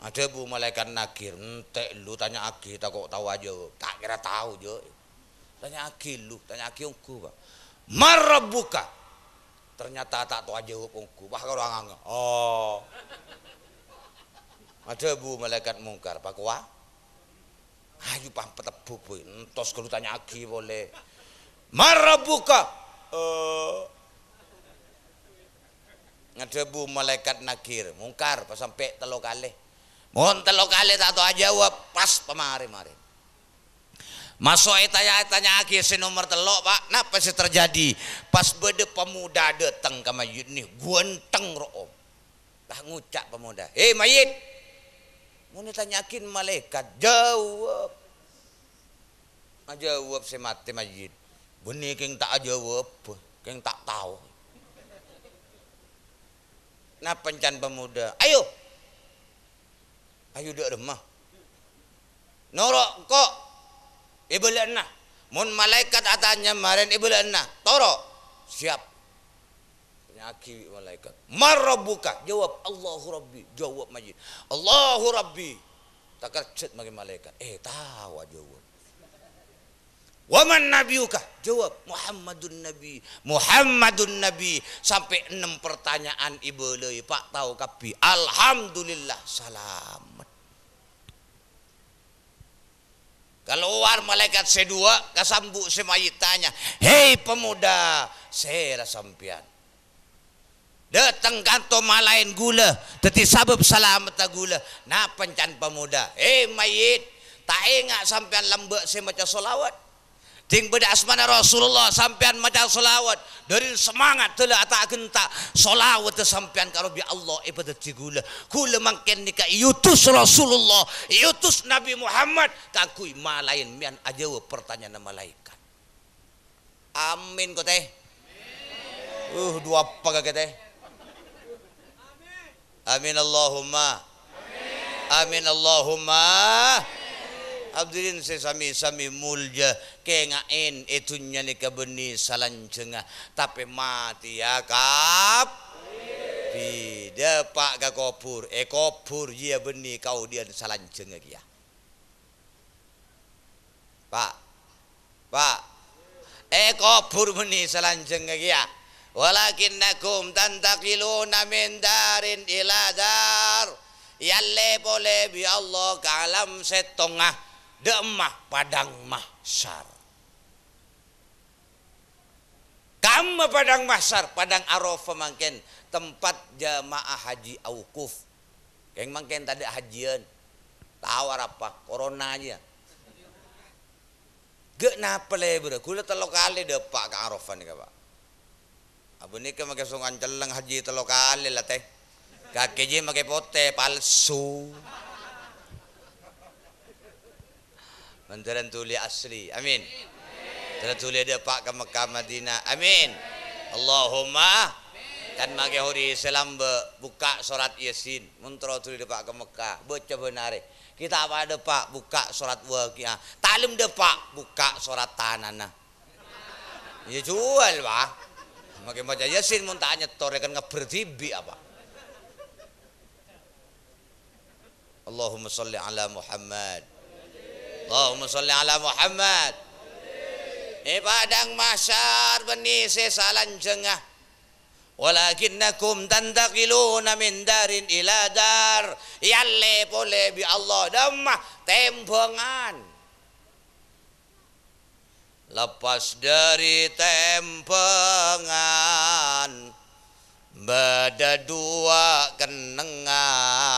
Ada bu malaikat nakir, entek lu tanya Aki, tak kok tahu aja, tak kira tahu jo. Tanya Aki lu, tanya Aki ungku Pak. Marabuka. Ternyata tak tahu aja ungku. Bah kalau orang oh. Ada bu malaikat mungkar, Pak Wah. Ayo pam petebuk boy, entos kalau tanya Aki boleh. Marabuka. Ngadebu malaikat nakir mungkar pas sampai telo kali mohon telo kali tak tahu aja jawab pas pemari-mari masuk tanya aki si nomor telok Pak napa sih terjadi pas bede pemuda datang ke mayit nih guenteng room tak ngucap pemuda mayit mau ditanyakin malaikat jawab si mati mayit benih keng tak jawab keng tak tahu. Nah pencan pemuda, ayo dek remah. Norok kok, ibu lena. Mun malaikat atanya marin ibu lena. Toro, siap. Penyaki malaikat. Marabuka, jawab Allahu Rabbi. Jawab majid. Allahu Rabbi. Tak kerjet bagi malaikat. Tahu jawab. Waman nabiyuka? Jawab, Muhammadun Nabi. Muhammadun Nabi. Sampai 6 pertanyaan ibu leuy Pak tahu kapi. Alhamdulillah selamat. Keluar malaikat sedua kasambu semayit tanya, hei pemuda, saya sampian. Datang kanto malain gula, teti sabab selamat gula. Nah pencan pemuda, hei mayit, tak ingat sampian lembek saya maca solawat. Ting beda asmana Rasulullah sampian maca solawat. Dari semangat telah tak gentak solawat sampian karo bi Allah ibadat gula. Kula mangken nika yutus Rasulullah, yutus Nabi Muhammad kakui malain mian ajawa pertanyaan malaikat. Amin ko teh. Dua apa ka teh? Amin Allahumma. Amin Allahumma. Abdulin sesami-sami mulja kengain itunya nika beni salancenga tapi mati ya kap tidak pak ga kopur kopur dia beni kau dia salancenga dia pak kopur beni salancenga dia walakinnakum tantaqiluna min darin ila dar yalle boleh bi Allah kalam setongah demah padang mahsyar. Kamu padang mahsyar, padang Arafah mangken tempat jamaah haji aukuf. Yang mangken tadi hajian. Tawar apa? Corona aja. Gak napa lebar. Kula telo kali depak ke Arafah nih Pak. Abu nika make sungan celeng haji telo kali lah teh. Kaki je make pote palsu. Mandaran tuli asli. Amin. Mandaran tuli ada pak ke Mekah Madinah. Amin. Allahumma. Kan mage hori selambe buka surat Yasin. Muntro tuli ada pak ke Mekah. Baca benar. Kita apa ada pak buka surat Waqiah. Talim ada pak buka surat Tanana. Ya jual pak. Mage baca Yasin muntah nyetor kan ngebertibi apa. Allahumma salli ala Muhammad. Allahumma salli ala Muhammad. Padang mahsyar beni sesalan jengah. Walakinnakum tantaqiluna min darin ila dar. Yalle boleh bi Allah damah tempengan. Lepas dari tempengan bada dua kenengan.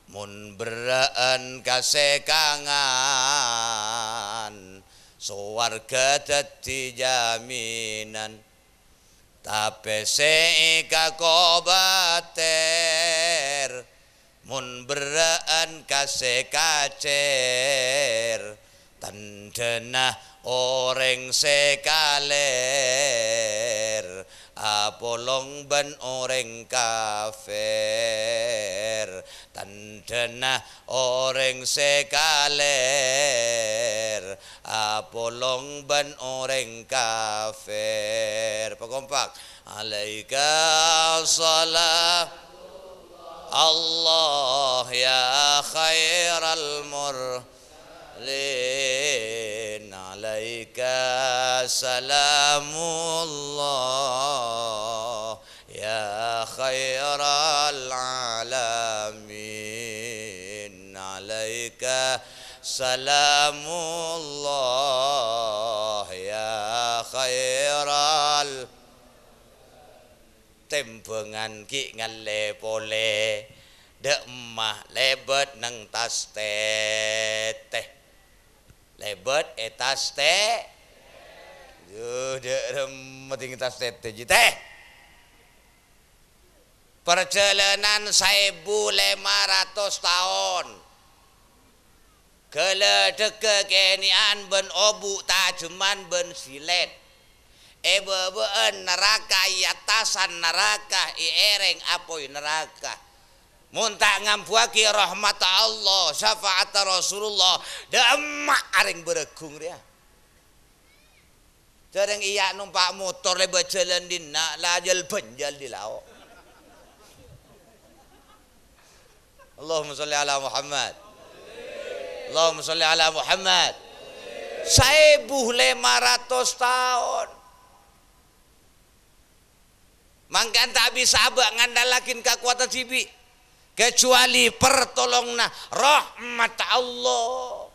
Mun beraan kasekangan suwarga dadi jaminan tapi seika kobater mun beraan kasekacer tandena orang sekaler apolong ban orang kafir tandena orang sekaler apolong ban orang kafir pekompak alaika salam Allah ya khairal mursalin alaika salamullah ya khairal alamin alaika salamullah ya khairal tempengan ki ngale pole dek emah lebet nang tas teh lebet etas teh dek remeting tas teh teh perjalanan 1500 tahun keledeke kenian ben obu tajeman ben silet ebebeen neraka yatasan neraka iereng apoi neraka muntah ngampuaki rahmat Allah syafaat Rasulullah demak areng beregung dia jarang iya numpak motor lebat jalan dina lajal benjal di laut Allahumma salli ala Muhammad Allahumma salli ala Muhammad 1.500 tahun. Mangkan tak bisa abak ngandalakin kekuatan cibi kecuali pertolongna rahmat Allah.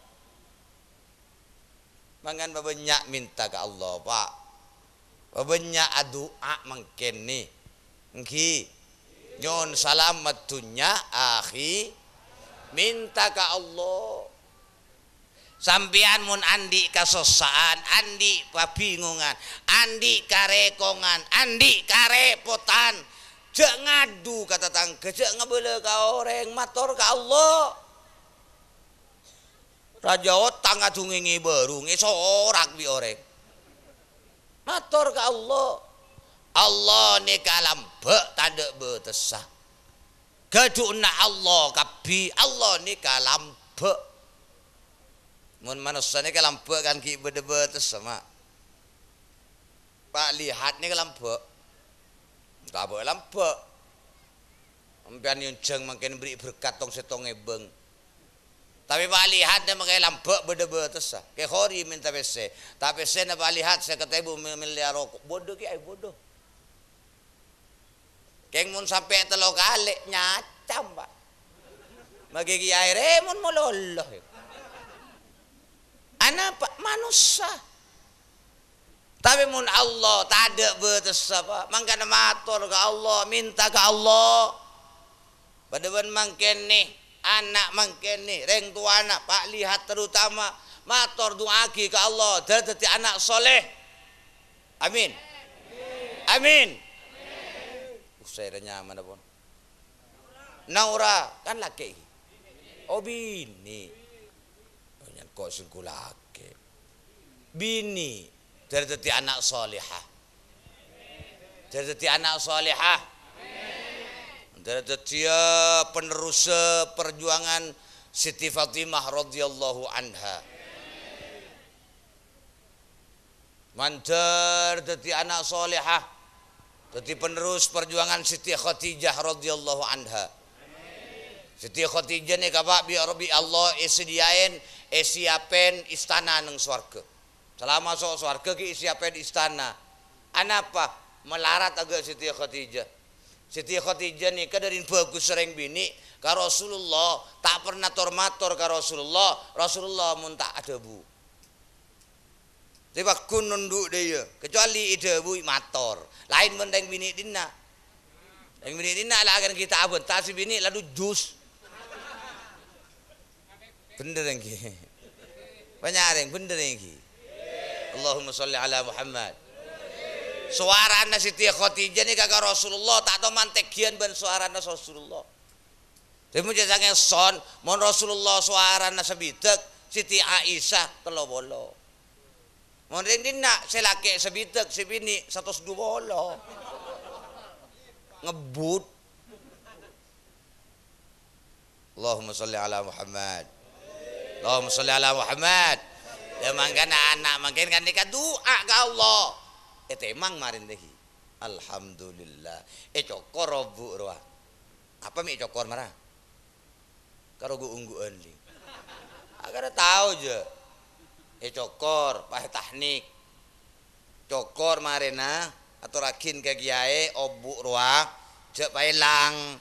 Mangkan banyak minta ke Allah, Pak. Banyak doa mungkin nih. Ngki nyon salamat dunya akhi minta ke Allah. Sampian mun andi kasosaan, andi kabingungan, andi karekongan, andi karepotan, jek ngadu kata tangga, jek ngebele ka orang, mator ka Allah. Raja otang ngadu ngingi baru, ngesorak bi orang. Mator ka Allah. Allah ni kalam be tanda betesah. Gaduna Allah kabi, Allah ni kalam be. Mun manusia ni kalam be kan ki bede-bede sama. Pak lihat ni kalam be. Tak boleh lampe. Ampian nyunceng makin beri berkat tong setong ebeng. Tapi Pak lihat dia makai lampe bede-bede sah. Ke khori minta PC. Tapi PC na Pak lihat saya kata ibu miliar rokok. Bodoh ki ay bodoh. Keng mun sampai telo kali nyacam Pak. Bagi ki ay remun mololoh. Anak Pak manusia. Tapi mun Allah tak ada betes apa. Mangkana matur ke Allah, minta ke Allah. Padawan mangken nih, anak mangken nih, reng tua anak Pak lihat terutama matur doaki ke Allah dadi anak soleh. Amin. Amin. Usai nyaman apa? Naura kan laki. Oh bini. Kok singku laki bini dari teti anak solihah, dari teti anak solihah, dari teti penerus perjuangan Siti Fatimah radhiyallahu anha. Mantar teti anak solihah, teti penerus perjuangan Siti Khadijah radhiyallahu anha. Siti Khadijah ni kabak bi Allah isediain siapen istana nang swarga. Selama sok swarga ki siapen istana. Anapa melarat agak Siti Khadijah. Siti Khadijah ni kadarin bagus sering bini ka Rasulullah, tak pernah tormator ka Rasulullah. Rasulullah mun tak ada bu. Tiba kun nunduk dia, kecuali ide bu mator. Lain mendeng bini dina. Yang bini dina lah akan kita abon, tak si bini lalu jus. Bener lagi. Banyak yang bener lagi. Allahumma sholli ala Muhammad. Suara anak Siti Khadijah ni kakak Rasulullah tak tahu mantekian ban suara anak Rasulullah. Dia punya sangat son, mon Rasulullah suara anak sebitek Siti Aisyah telo bolo. Mon dina selaki sebitek sebini 102 bolo. Ngebut. Allahumma sholli ala Muhammad. Allahumma sholli ala Muhammad. Ya mangkana anak mangkin kan nikah doa ke Allah. Emang marin dehi. Alhamdulillah. Cokor bu roa. Apa mi cokor marah? Karo gu unggu anli. Agar tahu je. Cokor pahe teknik. Cokor marena atau rakin ke kiai obu roa. Cek pailang.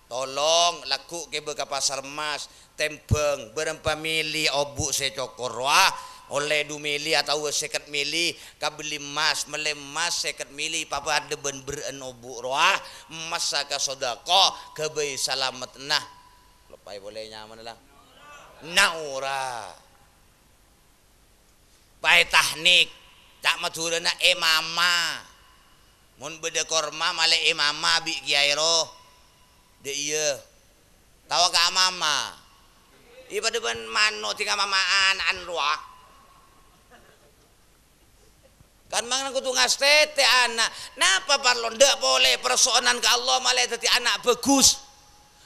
Tolong laku ke ke pasar emas tembeng berempa mili obu se cokor roa. Oleh 2 mili atau 50 mili kabeli emas melemas 50 mili papa ada ben beren obu roah emas ka sodako kebay salamet nah lepai boleh nyaman lah naura pai tahnik tak maturana mama mun beda korma male mama bi kiai roh de iya tawa ka mama iba de ben mano tinggal mamaan an roah kan mang kudu ngastete anak napa parlon ndak boleh persoalan ke Allah malah dadi anak bagus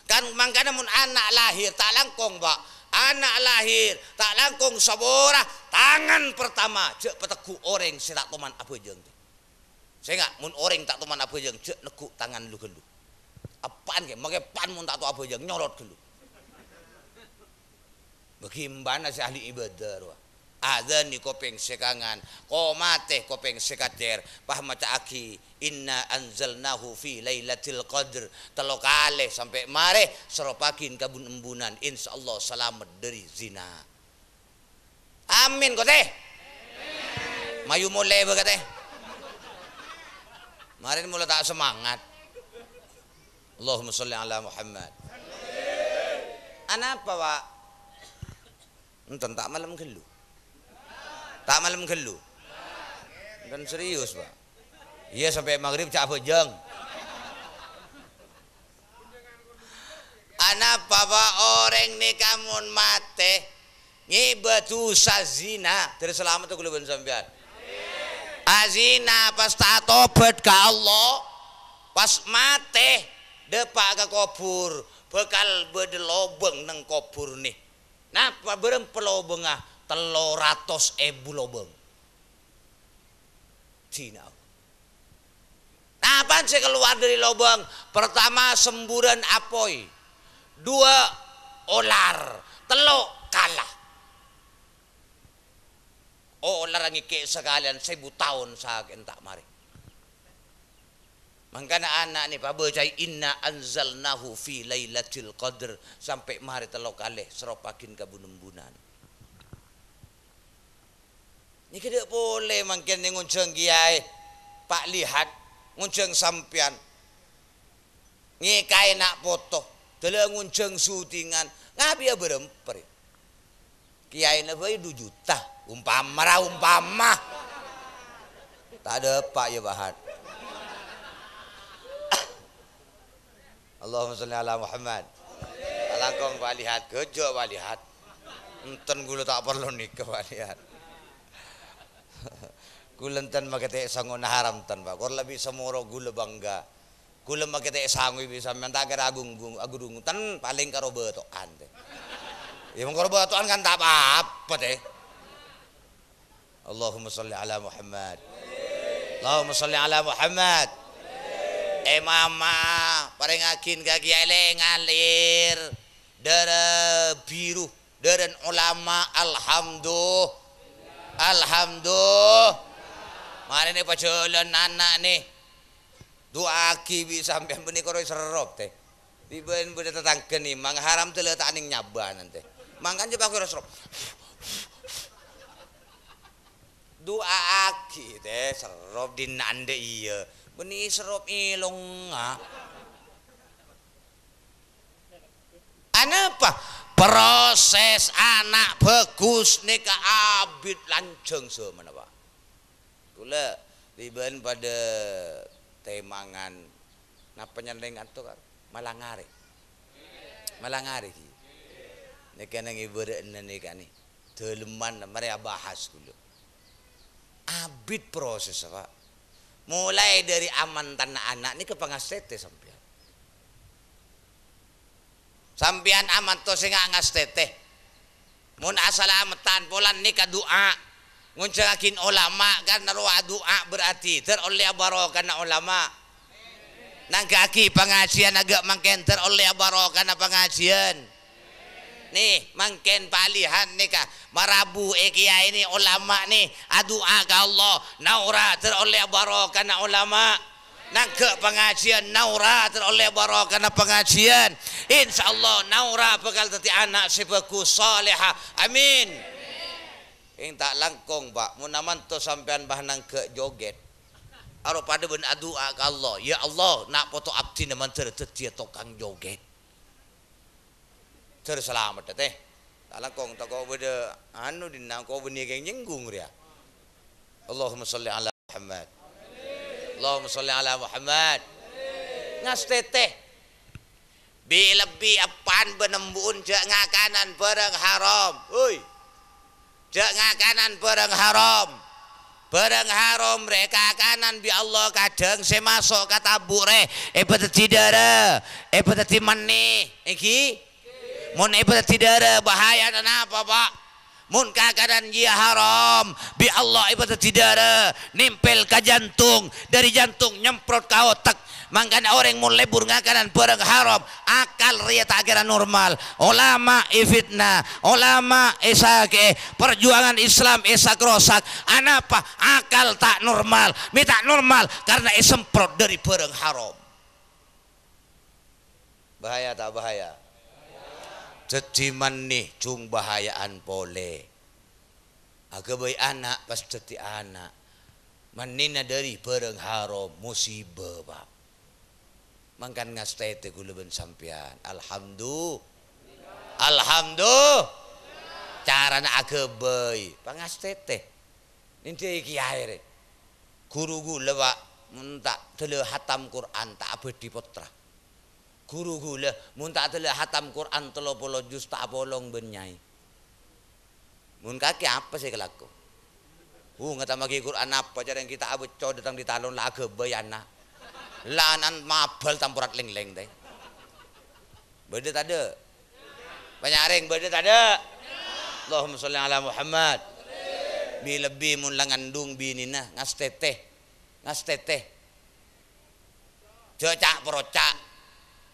kan mangkana mun anak lahir tak langkong Pak anak lahir tak langkong sabora tangan pertama cek peteku orang sing tak toman abejeng saya enggak mun orang tak toman abejeng cek nekuk tangan lu gelu apaan ge make pan mun tak to abejeng nyorot gelu bagaimana si ahli ibadah Adzani kopeng sekangan, qomate kopeng sekater, pahmata aki inna anzalnahu fi lailatul qadr telo kali sampai mare seropakin kabun embunan insyaallah selamat dari zina. Amin kok teh. Mayu mulai ba teh. Mari mulai tak semangat. Allahumma sholli ala Muhammad. Ana apa, Pak? Enten tak malam gelu. Tak malam gelu. Dan serius, Pak. Iya sampai maghrib cak bejeng. Ana apa orang ni kamun mate ngibatu sazina terus selamat tuh kulo ben sampean. Azina pas tak tobat ka Allah pas mate depak ke kubur bekal bedelobeng nang kubur nih. Napa berem pelobengah 300.000 lobeng. Cina. Apaan sih keluar dari lobang? Pertama semburan apoi, 2 olar, 3 kalah. Oh olar ngike sekalian 1000 tahun sak entak mari. Mangkana anak nih Pak bacai inna anzalnahu fi lailatul qadr sampai mari 3 kali seropakin kabun-embunan. Ini tidak boleh mungkin ngunceng kiai Pak lihat ngunceng sampian ngikai nak foto dalam ngunceng syutingan ngabi beremper kiai nabai 2 juta umpama tak ada Pak ya bahat. Allahumma sholli ala Muhammad. Alangkong Pak lihat kejo Pak lihat enten gula tak perlu nikah Pak lihat. Kulantan makete sangon haram tan Pak. Kor lebih semoro gula bangga. Gula makete sangoy bisa mentak agung tan paling karo betokan teh. Ya mong karo betokan kan tak apa teh. Allahumma sholli ala Muhammad. Allahumma sholli ala Muhammad. Mama parengakin kaki ele ngalir dara biru daran ulama alhamdulillah. Mari nih pacalan anak nih 2 aki bisa sampai benih koroi serop teh. Tiba-tiba beda tetangga nih, mang haram tuh letak ning nyaban nanti. Mangkan coba aku serop. 2 aki teh serop di nande iya. Benih serop ilong ah. Apa? Proses anak bagus nih ke abid lanceng semana Pak. Kula liban pada temangan napa nyendengan tuh kan malangari nek ana ngibereun nek kan deleman mari bahas dulu abid proses Pak mulai dari aman tanah anak ini ke pangastete sampean aman to sing ngastete mun asalametan polan nikah doa nguncakin ulama kan naruh doa berarti teroleh barokah na ulama nang kaki pengajian agak mangken teroleh barokah na pengajian nih mangken palihan nih kah marabu kiai ini ulama nih doa ke Allah naura teroleh barokah na ulama nang ke pengajian naura teroleh barokah na pengajian insyaallah naura bakal dadi anak si bagus salehah amin. Yang tak langkong Pak, munaman to sampean bahanang ke joget. Aro pada ben doa ke Allah, ya Allah nak foto abdi naman terdetia tokang joget. Terselamat teh. Tak langkong tak kau beda anu dina kau benih yang nyenggung ria. Allahumma sholli ala Muhammad. Allahumma sholli ala Muhammad. Ngas teteh. Bi lebih apaan benembun jak ngakanan bareng haram. Oi. Jak ngakanan barang haram mereka kanan bi Allah kadang saya masuk kata bure petati dara petati mani iki mun petati dara bahaya dan apa Pak mun kakadan dia haram bi Allah ibadah tidara nempel ke jantung, dari jantung nyemprot ke otak. Mangkana orang mun lebur ngakanan barang haram, akal ria tak kira normal. Ulama ifitna, ulama esake, perjuangan Islam esak rosak. Anapa? Akal tak normal, tak normal karena semprot dari barang haram. Bahaya tak bahaya? Ceciman nih cung bahayaan pole. Aga bayi anak pas ceti anak. Manina dari barang haram musibah bab. Mangkan ngastete kula ben sampean. Alhamdulillah. Alhamdulillah. Carana aga bayi pangastete. Ninti kiai re. Guru gula Pak mun tak tele hatam Quran tak abadi putra. Guru gula mun tak tele hatam Quran 30 juz tak bolong ben nyai. Mun kaki apa sih kelaku? Ngata magi Quran apa cara yang kita abot datang di talon laga bayana. Lanan mabal tampurat leng-leng teh. Beda tade. Banyak ring beda tade. Allahumma sholli ala Muhammad. Bi lebih mun langandung binina ngasteteh. Ngasteteh. Jocak perocak.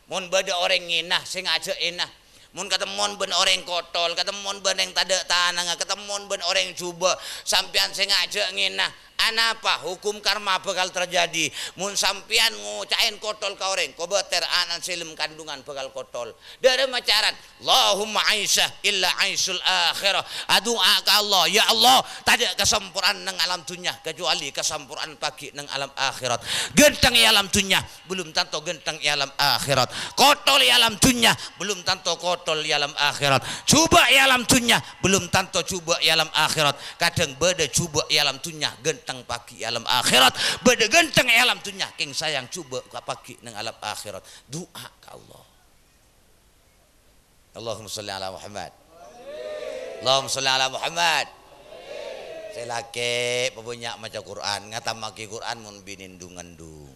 Mun beda orang nginah sing aja inah. Mun ketemuan ben orang kotol, ketemuan ben yang tada tanang, ketemuan ben orang coba sampean sing aja nginah. Anapa hukum karma bakal terjadi mun sampean ngucain kotol ka orang kobeter anan silim kandungan bakal kotol dari macaran Allahumma aisyah illa aisyul akhirah adua ka Allah ya Allah tidak kesempurnaan nang alam dunia kecuali kesempurnaan pagi nang alam akhirat genteng ya alam dunia belum tentu genteng ya alam akhirat kotol ya alam dunia belum tentu kotol ya alam akhirat coba ya alam dunia belum tentu coba ya alam akhirat kadang beda coba ya alam dunia genteng pagi alam akhirat beda genteng alam dunia king sayang coba pagi nang alam akhirat doa ke Allah. Allahumma sholli ala Muhammad. Allahumma sholli ala Muhammad. Selake punya maca Quran ngatamaki Quran mun binindung-endung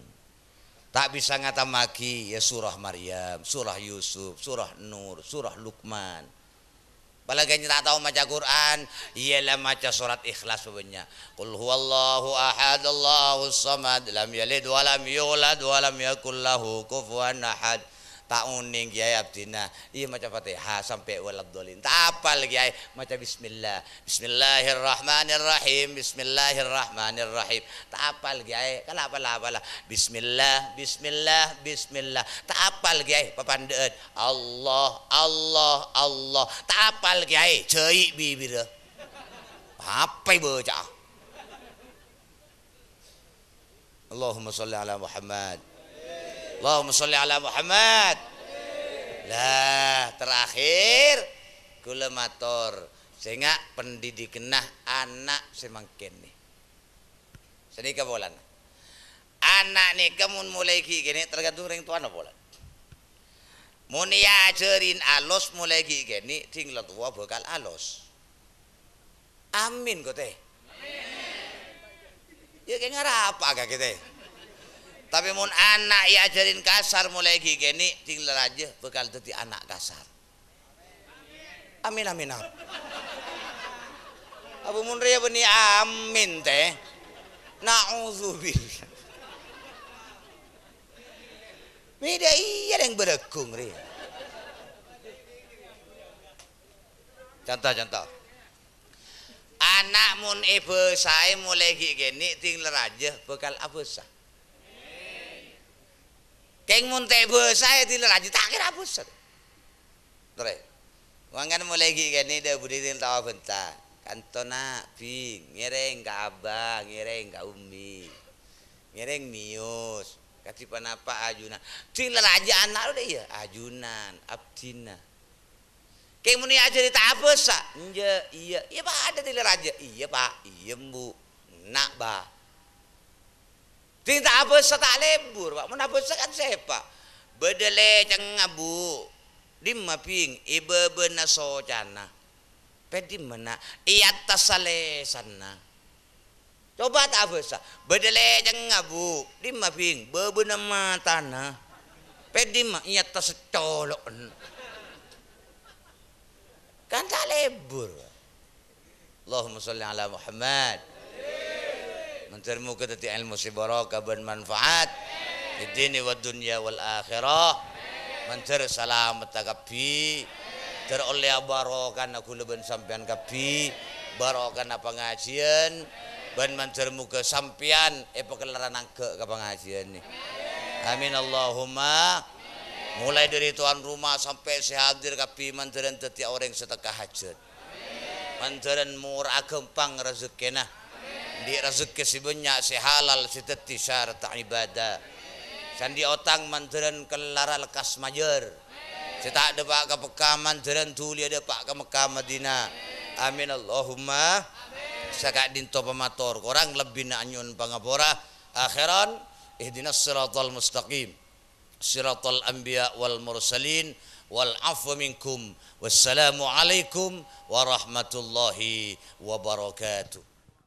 tak bisa ngatamaki ya surah Maryam, surah Yusuf, surah Nur, surah Luqman. Apalagi tak tahu maca Quran, ialah maca surat Ikhlas sebenarnya. Qul huwallahu ahad, Allahus samad, lam yalid wa lam yulad wa lam yakul lahu kufuwan ahad. Tak uning kiai abdina, iya maca Fatihah sampai waladhdallin. Tak apal kiai maca bismillah. Bismillahirrahmanirrahim, bismillahirrahmanirrahim. Tak apal kiai, kana apal-apal. Bismillah, bismillah, bismillah. Tak apal kiai papandeut. Allah, Allah, Allah. Tak apal kiai, ceuk bibir. Apa baca? Allahumma sholli ala Muhammad. Allahumma sholli ala Muhammad. Lah terakhir kula matur sehingga pendidikenah anak semangken nih. Senika bolan. Anak nih kamu mulai gini tergantung orang tua na bolan. Mun ya ajarin alus mulai gini tinggal tua bakal alus. Amin kok teh. Amin. Ya kayak ngarap agak kita. Tapi mun anak ya ajarin kasar mulai gini tinggal aja bakal jadi anak kasar. Amin amin amin. Abu mun ria beni amin teh. Nauzubillah. Beda iya yang berekung ria. Contoh. Anak mun ibu saya mulai gini tinggal aja bakal abusah. Keng munte saya tidak lagi tak kira pusat. Terus, wangan mulai gini dah budi tahu bentar. Kantona ping, ngereng ke abang, ngereng ke umi, ngereng mius. Katipan apa ajunan? Tinggal aja anak udah ya ajunan, abdina. Keng muni aja tak apa sah? Iya pak ada tinggal aja. Iya pak, iya bu, nak bah. Tidak apa tak lebur pak, mana apa kan siapa? Bedele ceng abu, di maping ibe bena sojana, pedi mana iat tasale sana. Coba tak apa sah, bedele ceng abu, di maping bebena matana, pedi ma iat tasecolok. Kan tak lebur. Allahumma sholli ala Muhammad. Mentermu ketati ilmu si barakah dan manfaat di dini wa dunya wal akhirah. Menter selamat kapi teroleh barokah aku leben sampean kapi barokah pengajian ban mentermu ke sampean pekelaran angke ke pengajian ni. Amin Allahumma. Mulai dari tuan rumah sampai si hadir kapi menteran tetiak orang sedekah hajat. Menteran murah kempang rezekina. Di rezeki si banyak si halal si teti syarat ibadah. Sandi otang manteran kelara lekas majer. Si tak ada pak ke Mekah manteran tuli ada pak ke Mekah Madinah. Amin Allahumma. Sakak dinto pemator korang lebih nak anyun pangapora akhiran ihdinas siratal mustaqim siratal anbiya wal mursalin wal afwa minkum wassalamu alaikum warahmatullahi wabarakatuh.